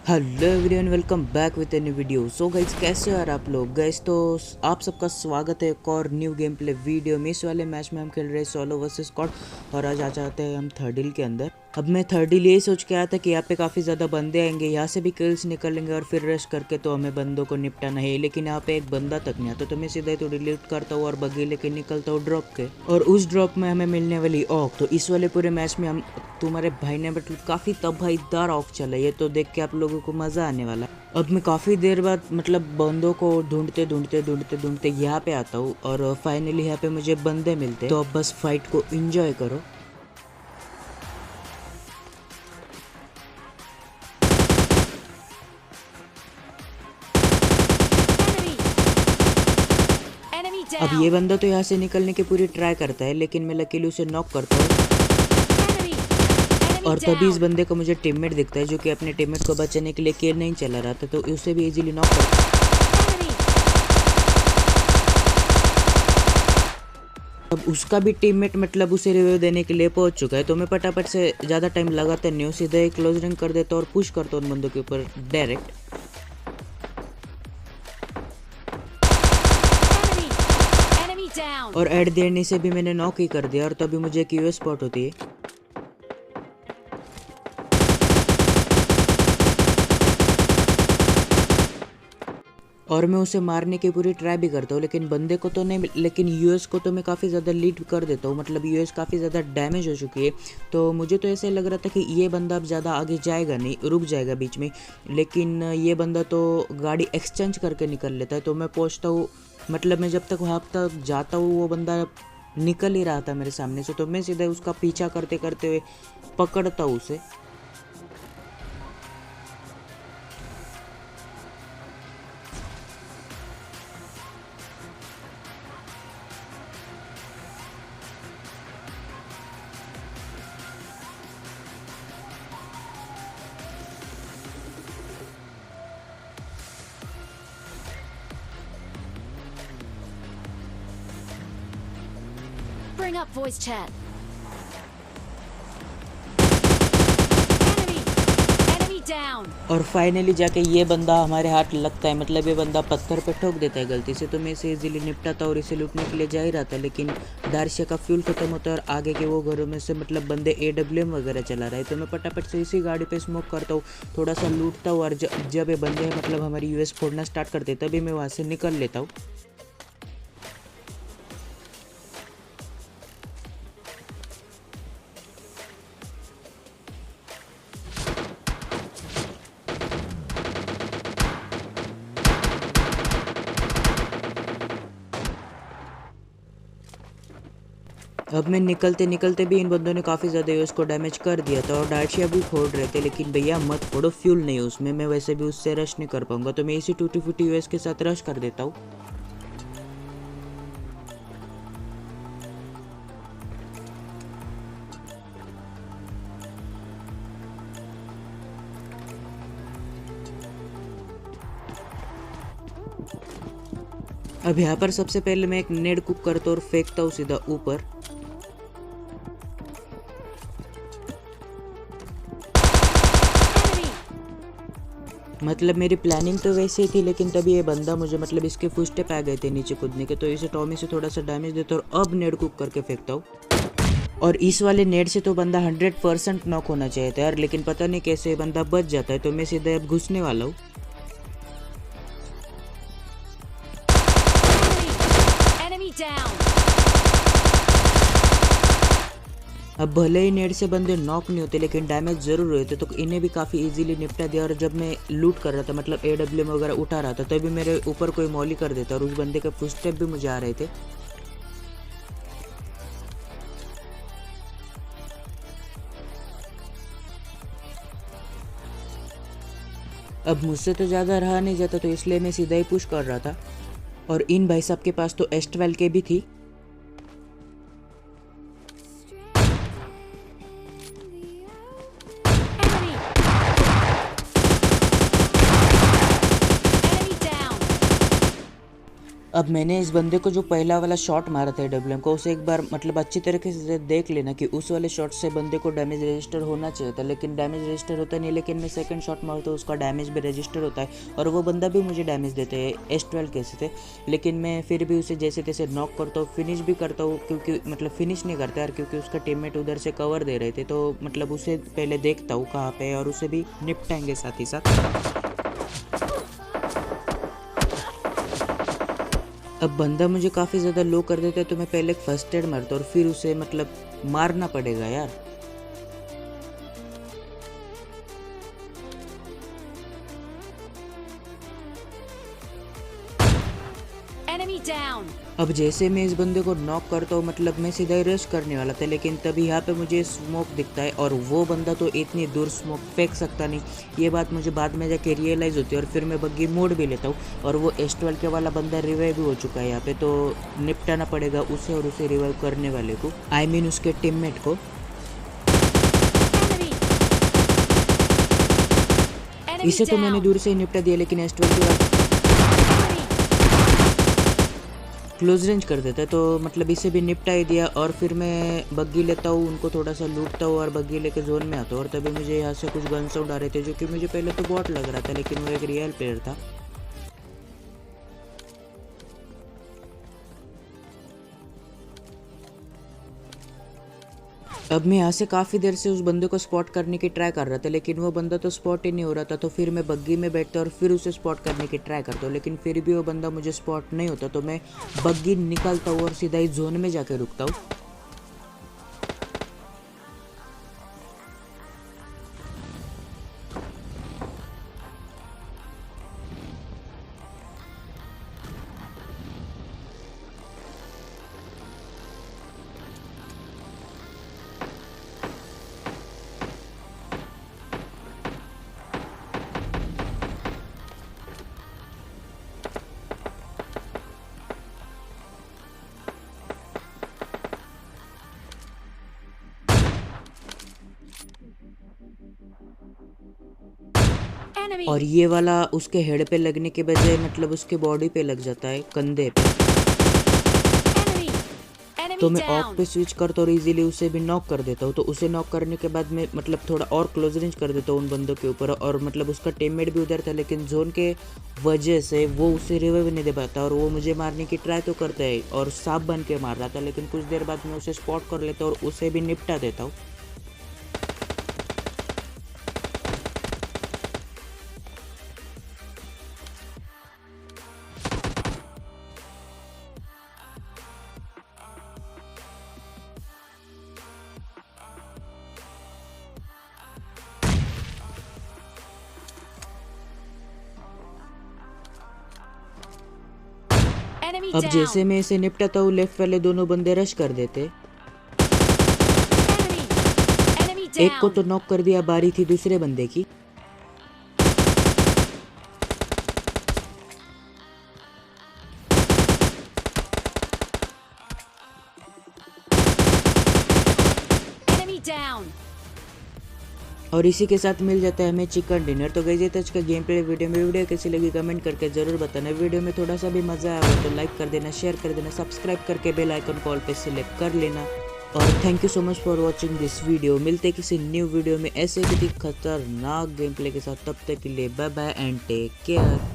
Hello everyone, welcome back with a new video. So guys, कैसे हो यार आप लोग। गाइज तो आप सबका स्वागत है एक और न्यू गेम प्ले वीडियो में। इस वाले मैच में हम खेल रहे हैं सोलो वर्सेस स्क्वाड और आज आ जाते हैं हम थर्ड हिल के अंदर। अब मैं थर्ड हिल यही सोच के आया था कि यहाँ पे काफ़ी ज़्यादा बंदे आएंगे, यहाँ से भी किल्स निकलेंगे और फिर रश करके तो हमें बंदों को निपटाना है, लेकिन यहाँ पे एक बंदा तक नहीं आता। तो मैं सीधा ही तो डिलीट करता हूँ और बगी लेके निकलता हूँ ड्रॉप के, और उस ड्रॉप में हमें मिलने वाली ऑक। तो इस वाले पूरे मैच में हम तुम्हारे भाई ने मतलब काफ़ी तबाहीदार ऑफ चला, ये तो देख के आप लोगों को मज़ा आने वाला। अब मैं काफ़ी देर बाद मतलब बंदों को ढूंढते यहाँ पे आता हूँ और फाइनली यहाँ पे मुझे बंदे मिलते। तो अब बस फाइट को एंजॉय करो। अब ये बंदा तो यहाँ से निकलने की पूरी ट्राई करता है, लेकिन मैं लकीली उसे नॉक करता हूँ। और तभी इस बंदे को मुझे टीममेट दिखता है जो कि अपने टीममेट को बचाने के लिए केयर नहीं चला रहा था, तो उसे भी इजीली नॉक करता है। अब उसका भी टीममेट मतलब उसे रिव्यू देने के लिए पहुंच चुका है, तो मैं फटाफट से ज़्यादा टाइम लगाता नहीं हूँ, सीधा ही क्लोज रैंक कर देता हूँ और पुश करता हूँ उन बंदों के ऊपर डायरेक्ट। और एट द एंड इसे भी मैंने नॉक ही कर दिया और तभी मुझे एक यूएस स्पॉट होती है। और मैं उसे मारने की पूरी ट्राई भी करता हूँ, लेकिन बंदे को तो नहीं, लेकिन यूएस को तो मैं काफ़ी ज़्यादा लीड कर देता हूँ। मतलब यूएस काफ़ी ज़्यादा डैमेज हो चुकी है, तो मुझे तो ऐसे लग रहा था कि ये बंदा अब ज़्यादा आगे जाएगा नहीं, रुक जाएगा बीच में। लेकिन ये बंदा तो गाड़ी एक्सचेंज करके निकल लेता है, तो मैं पहुँचता हूँ, मतलब मैं जब तक वहाँ तक जाता हूँ वो बंदा निकल ही रहा था मेरे सामने से, तो मैं सीधा उसका पीछा करते करते हुए पकड़ता हूँ उसे। Bring up voice chat. Enemy down. और फाइनली जाके ये बंदा हमारे हाथ लगता है, मतलब ये बंदा पत्थर पे ठोक देता है गलती से, तो मैं इसे इजीली निपटाता और इसे लूटने के लिए जा ही रहा था, लेकिन दारशिया का फ्यूल खत्म होता है और आगे के वो घरों में से मतलब बंदे AWM वगैरह चला रहे हैं। तो मैं फटाफट से इसी गाड़ी पे स्मोक करता हूँ, थोड़ा सा लूटता हूँ, और जब ये बंदे मतलब हमारी यूएस फोड़ना स्टार्ट करते तभी मैं वहाँ से निकल लेता हूँ। अब मैं निकलते निकलते भी इन बंदों ने काफ़ी ज़्यादा यूएस को डैमेज कर दिया था और डार्शिया भी फोड़ रहे थे, लेकिन भैया मत फोड़ो, फ्यूल नहीं उसमें, मैं वैसे भी उससे रश नहीं कर पाऊंगा, तो मैं इसी टूटी फूटी यूएस के साथ रश कर देता हूँ। अब यहाँ पर सबसे पहले मैं एक नेड कुक करता हूँ और फेंकता हूँ सीधा ऊपर। मतलब मेरी प्लानिंग तो वैसे ही थी, लेकिन तभी ये बंदा मुझे मतलब इसके फुटस्टेप आ गए थे नीचे कूदने के, तो इसे टॉमी से थोड़ा सा डैमेज देता हूँ और अब नेड कुक करके फेंकता हूँ। और इस वाले नेड से तो बंदा 100% नॉक होना चाहिए था यार, लेकिन पता नहीं कैसे बंदा बच जाता है, तो मैं सीधा अब घुसने वाला हूँ। Enemy down. अब भले ही नेट से बंदे नॉक नहीं होते, लेकिन डैमेज जरूर होते, तो इन्हें भी काफ़ी इजीली निपटा दिया। और जब मैं लूट कर रहा था, मतलब AWM वगैरह उठा रहा था, तभी मेरे ऊपर कोई मॉली कर देता और उस बंदे के फुटस्टेप भी मुझे आ रहे थे। अब मुझसे तो ज़्यादा रहा नहीं जाता, तो इसलिए मैं सीधा ही पुश कर रहा था। और इन भाई साहब के पास तो S12 के भी थी। Enemy. Enemy down. अब मैंने इस बंदे को जो पहला वाला शॉट मारा था डब्ल्यूएम को, उसे एक बार मतलब अच्छी तरीके से देख लेना कि उस वाले शॉट से बंदे को डैमेज रजिस्टर होना चाहिए था, लेकिन डैमेज रजिस्टर होता नहीं। लेकिन मैं सेकंड शॉट मारता हूँ उसका डैमेज भी रजिस्टर होता है और वो बंदा भी मुझे डैमेज देते हैं S12 कैसे थे। लेकिन मैं फिर भी उसे जैसे तैसे नॉक करता हूँ, फिनिश भी करता हूँ, क्योंकि मतलब फिनिश नहीं करता यार, क्योंकि उसका टीममेट उधर से कवर दे रहे थे। तो मतलब उसे पहले देखता हूँ कहाँ पे और उसे भी निपटाएंगे साथ ही साथ। अब बंदा मुझे काफ़ी ज़्यादा लो कर देता है तो मैं पहले फर्स्ट एड मारता हूँ और फिर उसे मतलब मारना पड़ेगा यार। Enemy down. अब जैसे मैं इस बंदे को नॉक करता हूँ मतलब मैं सीधा ही रश करने वाला था, लेकिन तभी यहाँ पे मुझे स्मोक दिखता है और वो बंदा तो इतनी दूर स्मोक फेंक सकता नहीं। ये बात मुझे बाद में जाके रियलाइज़ होती है और फिर मैं बग्गी मोड़ भी लेता हूँ और वो S12 के वाला बंदा रिवाइव भी हो चुका है यहाँ पे, तो निपटाना पड़ेगा उसे और उसे रिवाइव करने वाले को, आई मीन उसके टीममेट को। Enemy. Enemy इसे तो मैंने down. दूर से ही निपटा दिया, लेकिन S12 के बाद Enemy. क्लोज रेंज कर देता है, तो मतलब इसे भी निपटा ही दिया। और फिर मैं बग्गी लेता हूँ, उनको थोड़ा सा लूटता हूँ और बग्गी लेके जोन में आता हूँ। और तभी मुझे यहाँ से कुछ गन साउंड आ रहे थे, जो कि मुझे पहले तो बॉट लग रहा था, लेकिन वो एक रियल प्लेयर था। अब मैं यहाँ से काफ़ी देर से उस बंदे को स्पॉट करने की ट्राई कर रहा था, लेकिन वो बंदा तो स्पॉट ही नहीं हो रहा था। तो फिर मैं बग्गी में बैठता और फिर उसे स्पॉट करने की ट्राई करता हूँ, लेकिन फिर भी वो बंदा मुझे स्पॉट नहीं होता। तो मैं बग्गी निकालता हूँ और सीधा ही जोन में जाके रुकता हूँ। Enemy. और ये वाला उसके हेड पे लगने के बजाय मतलब उसके बॉडी पे लग जाता है, कंधे पे। Enemy. तो Enemy मैं ऑफ down. पे स्विच करता हूँ और इजीली उसे भी नॉक कर देता हूँ। तो उसे नॉक करने के बाद मैं मतलब थोड़ा और क्लोज रेंज कर देता हूँ उन बंदों के ऊपर। और मतलब उसका टीममेट भी उधर था, लेकिन जोन के वजह से वो उसे रिवाइव नहीं दे पाता और वो मुझे मारने की ट्राई तो करता है और सांप बन के मार रहा था। लेकिन कुछ देर बाद मैं उसे स्पॉट कर लेता हूँ और उसे भी निपटा देता हूँ। Enemy अब down. जैसे मैं इसे निपटाता हूँ, लेफ्ट वाले दोनों बंदे रश कर देते। Enemy. Enemy एक को down. तो नॉक कर दिया, बारी थी दूसरे बंदे की। Enemy down. और इसी के साथ मिल जाता है हमें चिकन डिनर। तो गाइस ये था आज का गेम प्ले वीडियो कैसी लगी कमेंट करके ज़रूर बताना। वीडियो में थोड़ा सा भी मज़ा आया हो तो लाइक कर देना, शेयर कर देना, सब्सक्राइब करके बेल आइकन कॉल पे सिलेक्ट कर लेना। और thank you so much for watching this video. मिलते हैं किसी न्यू वीडियो में ऐसे किसी खतरनाक गेम प्ले के साथ। तब तक के लिए bye bye and take care.